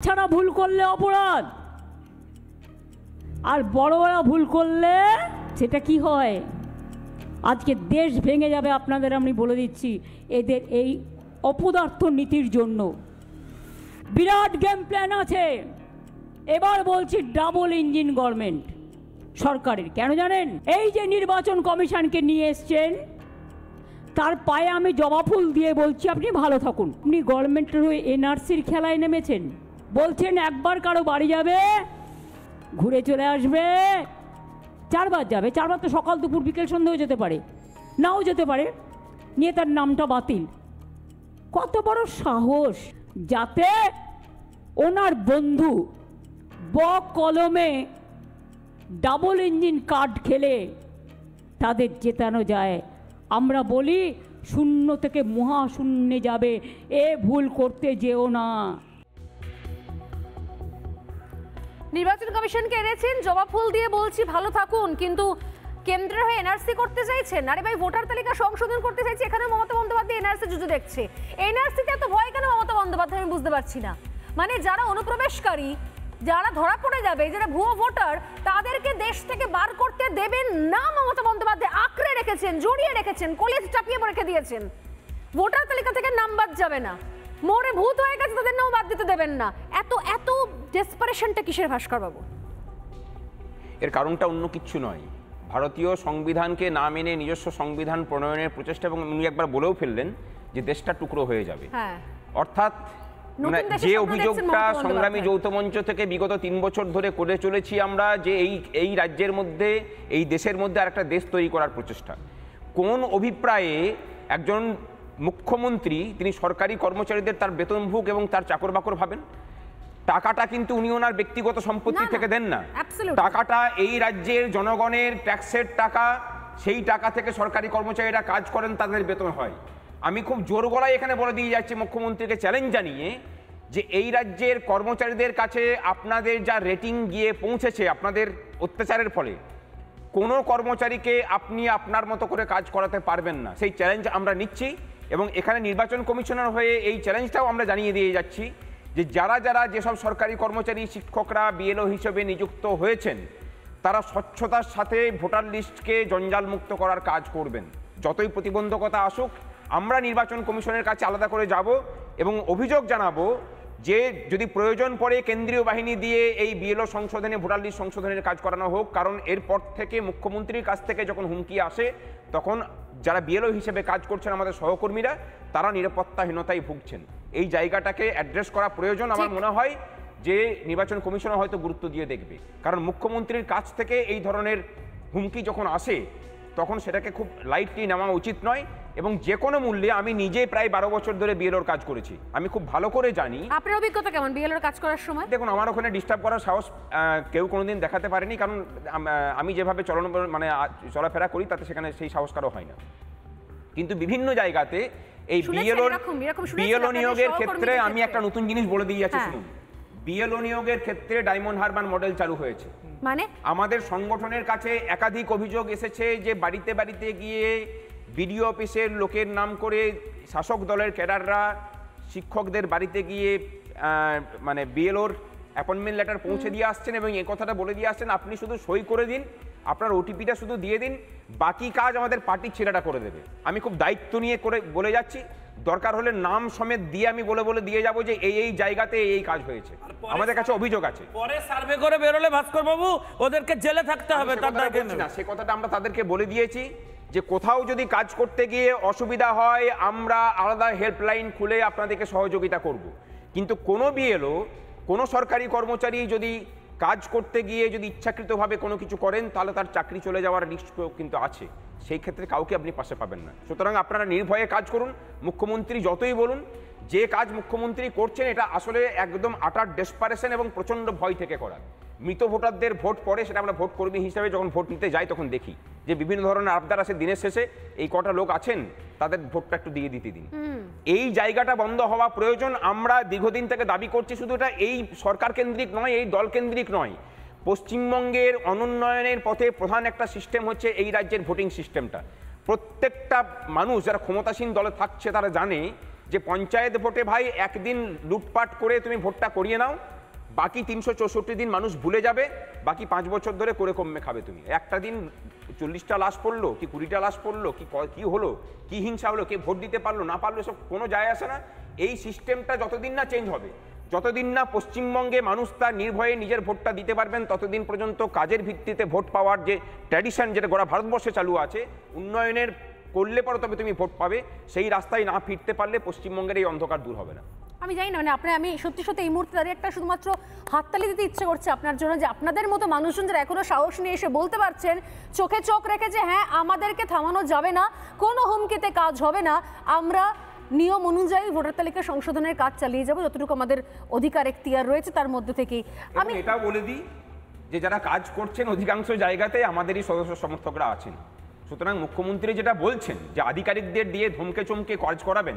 ছাড়া ভুল করলে অপরাধ, আর বড়রা ভুল করলে সেটা কি হয়, আজকে দেশ ভেঙে যাবে আপনাদের আমি বলে দিচ্ছি। এদের এই অপদার্থ নীতির জন্য বিরাট গেম প্ল্যান আছে। এবার বলছি ডাবল ইঞ্জিন গভর্নমেন্ট সরকারের। কেন জানেন? এই যে নির্বাচন কমিশনকে নিয়ে এসছেন, তার পায়ে আমি জবা ফুল দিয়ে বলছি আপনি ভালো থাকুন। আপনি গভর্নমেন্টের হয়ে এনআরসির খেলায় নেমেছেন, বলছেন একবার কারো বাড়ি যাবে ঘুরে চলে আসবে, চারবার যাবে, চারবার তো সকাল দুপুর বিকেল সন্ধ্যেও যেতে পারে, নাও যেতে পারে, নিয়ে তার নামটা বাতিল। কত বড় সাহস! যাতে ওনার বন্ধু কলমে ডাবল ইঞ্জিন কার্ড খেলে তাদের জেতানো যায়। আমরা বলি শূন্য থেকে মহাশূন্যে যাবে, এ ভুল করতে যেও না। নির্বাচন কমিশনকে এনেছেন, জবাব ফুল দিয়ে বলছি ভালো থাকুন, কিন্তু কেন্দ্রের হয়ে এনআরসি করতে চাইছেন। আরে ভাই, ভোটার তালিকা সংশোধন করতে চাইছে, এখানে মমতা বন্দ্যোপাধ্যায় এনআরসি যুদ্ধ দেখছে। এনআরসিতে এত ভয় কেন মমতা বন্দ্যোপাধ্যায় আমি বুঝতে পারছি না। মানে যারা অনুপ্রবেশকারী, যারা ধরা পড়ে যাবে, যারা ভুয়ো ভোটার, তাদেরকে দেশ থেকে বার করতে দেবেন না মমতা বন্দ্যোপাধ্যায়। আঁকড়ে রেখেছেন, জড়িয়ে রেখেছেন, কলেজ চাপিয়ে রেখে দিয়েছেন। ভোটার তালিকা থেকে নাম বাদ যাবে না, মোড়ে ভূত হয়ে গেছে তাদের নাম বাদ দিতে দেবেন না। এত এত ডেসপারেশনটা কিসের ভাস্কর বাবু? এর কারণটা অন্য কিচ্ছু নয়। ভারতীয় সংবিধানকে না মেনে নিজস্ব সংবিধান প্রণয়নের প্রচেষ্টা, এবং উনি একবার বলেও ফেললেন যে দেশটা টুকরো হয়ে যাবে। অর্থাৎ যে অভিযোগটা সংগ্রামী যৌথ মঞ্চ থেকে বিগত 3 বছর ধরে করে চলেছি আমরা, যে এই রাজ্যের মধ্যে, এই দেশের মধ্যে আরেকটা দেশ তৈরি করার প্রচেষ্টা। কোন অভিপ্রায়ে একজন মুখ্যমন্ত্রী তিনি সরকারি কর্মচারীদের তার বেতনভোগ এবং তার চাকর বাকর ভাবেন? টাকাটা কিন্তু উনি ওনার ব্যক্তিগত সম্পত্তি থেকে দেন না, টাকাটা এই রাজ্যের জনগণের ট্যাক্সের টাকা। সেই টাকা থেকে সরকারি কর্মচারীরা কাজ করেন, তাদের বেতন হয়। আমি খুব জোর গলায় এখানে বলে দিয়ে যাচ্ছি মুখ্যমন্ত্রীকে চ্যালেঞ্জ জানিয়ে, যে এই রাজ্যের কর্মচারীদের কাছে আপনাদের যা রেটিং গিয়ে পৌঁছেছে আপনাদের অত্যাচারের ফলে, কোনো কর্মচারীকে আপনি আপনার মতো করে কাজ করাতে পারবেন না। সেই চ্যালেঞ্জ আমরা নিচ্ছি, এবং এখানে নির্বাচন কমিশনার হয়ে এই চ্যালেঞ্জটাও আমরা জানিয়ে দিয়ে যাচ্ছি যে যারা যেসব সরকারি কর্মচারী, শিক্ষকরা বিএলও হিসেবে নিযুক্ত হয়েছেন, তারা স্বচ্ছতার সাথে ভোটার লিস্টকে জঞ্জালমুক্ত করার কাজ করবেন। যতই প্রতিবন্ধকতা আসুক, আমরা নির্বাচন কমিশনের কাছে আলাদা করে যাব এবং অভিযোগ জানাবো যে যদি প্রয়োজন পড়ে কেন্দ্রীয় বাহিনী দিয়ে এই বিএলও সংশোধনে, ভোটার লিস্ট সংশোধনের কাজ করানো হোক। কারণ এরপর থেকে মুখ্যমন্ত্রীর কাছ থেকে যখন হুমকি আসে, তখন যারা বিএলও হিসেবে কাজ করছেন আমাদের সহকর্মীরা, তারা নিরাপত্তাহীনতায় ভুগছেন। এই জায়গাটাকে অ্যাড্রেস করা প্রয়োজন। আমার মনে হয় যে নির্বাচন কমিশনার হয়তো গুরুত্ব দিয়ে দেখবে, কারণ মুখ্যমন্ত্রীর কাছ থেকে এই ধরনের হুমকি যখন আসে, তখন সেটাকে খুব লাইটলি নেওয়া উচিত নয়। এবং যে কোনো মূল্যে, আমি নিজে প্রায় 12 বছর ধরে বিএলওর কাজ করেছি, আমি খুব ভালো করে জানি। আপনার অভিজ্ঞতা কেমন বিএলওর কাজ করার সময়? দেখুন, আমার ওখানে ডিস্টার্ব করার সাহস কেউ কোনোদিন দেখাতে পারেনি, কারণ আমি যেভাবে চলাফেরা করি তাতে সেখানে সেই সাহস কারো হয় না। কিন্তু বিভিন্ন জায়গাতে এই বিএলও নিয়োগের ক্ষেত্রে আমি একটা নতুন জিনিস বলে দিয়ে যাচ্ছি, শুনুন। বিএলও নিয়োগের ক্ষেত্রে ডায়মন্ড হারবার মডেল চালু হয়েছে। মানে আমাদের সংগঠনের কাছে একাধিক অভিযোগ এসেছে যে বাড়িতে বাড়িতে গিয়ে বিডিও অফিসের লোকের নাম করে শাসক দলের ক্যাডাররা শিক্ষকদের বাড়িতে গিয়ে মানে বিএলওর অ্যাপয়েন্টমেন্ট লেটার পৌঁছে দিয়ে আসছেন, এবং এই কথাটা বলে দিয়ে আসছেন আপনি শুধু সই করে দিন, আপনার ওটিপিটা শুধু দিয়ে দিন, বাকি কাজ আমাদের পার্টির ছেলেরা করে দেবে। আমি খুব দায়িত্ব নিয়ে করে বলে যাচ্ছি, দরকার হলে নাম সমেত দিয়ে আমি বলে দিয়ে যাবো যে এই জায়গাতে এই কাজ হয়েছে। আমাদের কাছে অভিযোগ আছে। পরে সার্ভে করে বেরোলে ভাস্কর বাবু ওদেরকে জেলে থাকতে হবে। সে কথাটা আমরা তাদেরকে বলে দিয়েছি যে কোথাও যদি কাজ করতে গিয়ে অসুবিধা হয়, আমরা আলাদা হেল্পলাইন খুলে আপনাদেরকে সহযোগিতা করব। কিন্তু কোনো বিএলও, কোনো সরকারি কর্মচারী যদি কাজ করতে গিয়ে যদি ইচ্ছাকৃতভাবে কোনো কিছু করেন, তাহলে তার চাকরি চলে যাওয়ার রিস্ক কিন্তু আছে। সেই ক্ষেত্রে কাউকে আপনি পাশে পাবেন না। সুতরাং আপনারা নির্ভয়ে কাজ করুন। মুখ্যমন্ত্রী যতই বলুন, যে কাজ মুখ্যমন্ত্রী করছেন এটা আসলে একদম আটার ডেসপারেশন এবং প্রচণ্ড ভয় থেকে করা। মৃত ভোটারদের ভোট পড়ে, সেটা আমরা ভোট কর্মী হিসাবে যখন ভোট নিতে যাই তখন দেখি যে বিভিন্ন ধরনের আবদার আছে। দিনের শেষে এই কটা লোক আছেন, তাদের ভোটটা একটু দিয়ে দিতে দিন। এই জায়গাটা বন্ধ হওয়া প্রয়োজন। আমরা দীর্ঘদিন থেকে দাবি করছি, শুধু এটা এই সরকার কেন্দ্রিক নয়, এই দল কেন্দ্রিক নয়, পশ্চিমবঙ্গের অনুন্নয়নের পথে প্রধান একটা সিস্টেম হচ্ছে এই রাজ্যের ভোটিং সিস্টেমটা। প্রত্যেকটা মানুষ যারা ক্ষমতাসীন দলে থাকছে তারা জানে যে পঞ্চায়েত ভোটে ভাই একদিন লুটপাট করে তুমি ভোটটা করিয়ে নাও, বাকি 364 দিন মানুষ ভুলে যাবে, বাকি 5 বছর ধরে করে কমে খাবে তুমি। একটা দিন 40টা লাশ পড়লো কি 20টা লাশ পড়লো কি হলো, কি হিংসা হলো, কে ভোট দিতে পারলো না পারলো, সব কোনো যায় আসে না। এই সিস্টেমটা যতদিন না চেঞ্জ হবে, যতদিন না পশ্চিমবঙ্গে মানুষ তার নির্ভয়ে নিজের ভোটটা দিতে পারবেন, ততদিন পর্যন্ত কাজের ভিত্তিতে ভোট পাওয়ার যে ট্র্যাডিশন যেটা গোটা ভারতবর্ষে চালু আছে, উন্নয়নের করলে পরে তবে তুমি ভোট পাবে, সেই রাস্তায় না ফিরতে পারলে পশ্চিমবঙ্গের এই অন্ধকার দূর হবে না। আমি জানি না, মানে আমি সত্যি সত্যি এই মুহূর্তে দাঁড়িয়ে একটা শুধুমাত্র হাততালি দিতে ইচ্ছে করছে আপনার জন্য, যে আপনাদের মতো মানুষজন যারা এখনো সাহস নিয়ে এসে বলতে পারছেন, চোখে চোখ রেখে, যে হ্যাঁ আমাদেরকে থামানো যাবে না, কোনো হুমকিতে কাজ হবে না, আমরা নিয়ম অনুযায়ী ভোটার তালিকা সংশোধনের কাজ চালিয়ে যাব যতটুকু আমাদের অধিকার এখতিয়ার রয়েছে তার মধ্যে থেকেই। আমি এটাও বলে দিই যে যারা কাজ করছেন অধিকাংশ জায়গাতে আমাদেরই সদস্য সমর্থকরা আছেন। সুতরাং মুখ্যমন্ত্রী যেটা বলছেন যে আধিকারিকদের দিয়ে ধমকে চমকে কাজ করাবেন,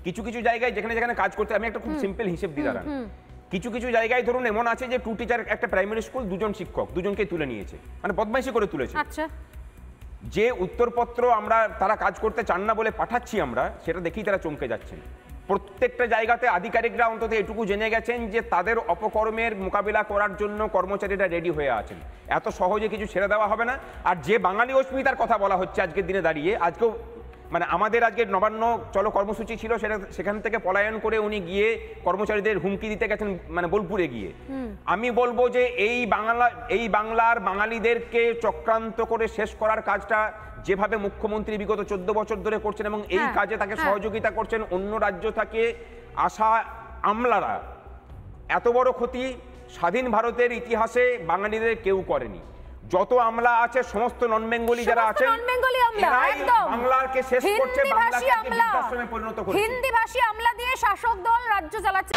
কিছু কিছু জায়গায় যেখানে যেখানে কাজ করতে, আমি একটা খুব সিম্পল হিসেব দিয়ে দাঁড়ান, কিছু কিছু জায়গায় ধরুন এমন আছে যে 2 টিচার, একটা প্রাইমারি স্কুল 2জন শিক্ষক, 2জনকে তুলে নিয়েছে, মানে বদমাইশি করে তুলেছে। আচ্ছা, যে উত্তরপত্র আমরা তারা কাজ করতে চান না বলে পাঠাচ্ছি আমরা, সেটা দেখেই তারা চমকে যাচ্ছেন। প্রত্যেকটা জায়গাতে আধিকারিকরা অন্তত এটুকু জেনে গেছেন যে তাদের অপকর্মের মোকাবিলা করার জন্য কর্মচারীরা রেডি হয়ে আছেন, এত সহজে কিছু ছেড়ে দেওয়া হবে না। আর যে বাঙালি অস্মিতার কথা বলা হচ্ছে আজকের দিনে দাঁড়িয়ে, আজকেও মানে আমাদের আজকে নবান্ন চলো কর্মসূচি ছিল, সেখান থেকে পলায়ন করে উনি গিয়ে কর্মচারীদের হুমকি দিতে গেছেন, মানে বোলপুরে গিয়ে। আমি বলবো যে এই বাংলার বাঙালিদেরকে চক্রান্ত করে শেষ করার কাজটা যেভাবে মুখ্যমন্ত্রী বিগত 14 বছর ধরে করছেন এবং এই কাজে তাকে সহযোগিতা করছেন অন্য রাজ্য থেকে আসা আমলারা, এত বড় ক্ষতি স্বাধীন ভারতের ইতিহাসে বাঙালিদের কেউ করেনি। যত আমলা আছে সমস্ত নন বেঙ্গলি যারা আছেন, বাংলাকে শেষ করছে, বাংলাকে বৃদ্ধাশ্রমে পরিণত করছে। হিন্দি ভাষী আমলা দিয়ে শাসক দল রাজ্য চালাচ্ছে।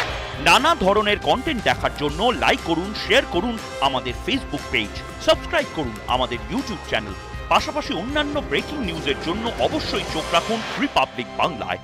নানা ধরনের কন্টেন্ট দেখার জন্য লাইক করুন, শেয়ার করুন আমাদের ফেসবুক পেজ, সাবস্ক্রাইব করুন আমাদের ইউটিউব চ্যানেল। পাশাপাশি অন্যান্য ব্রেকিং নিউজের জন্য অবশ্যই চোখ রাখুন রিপাবলিক বাংলায়।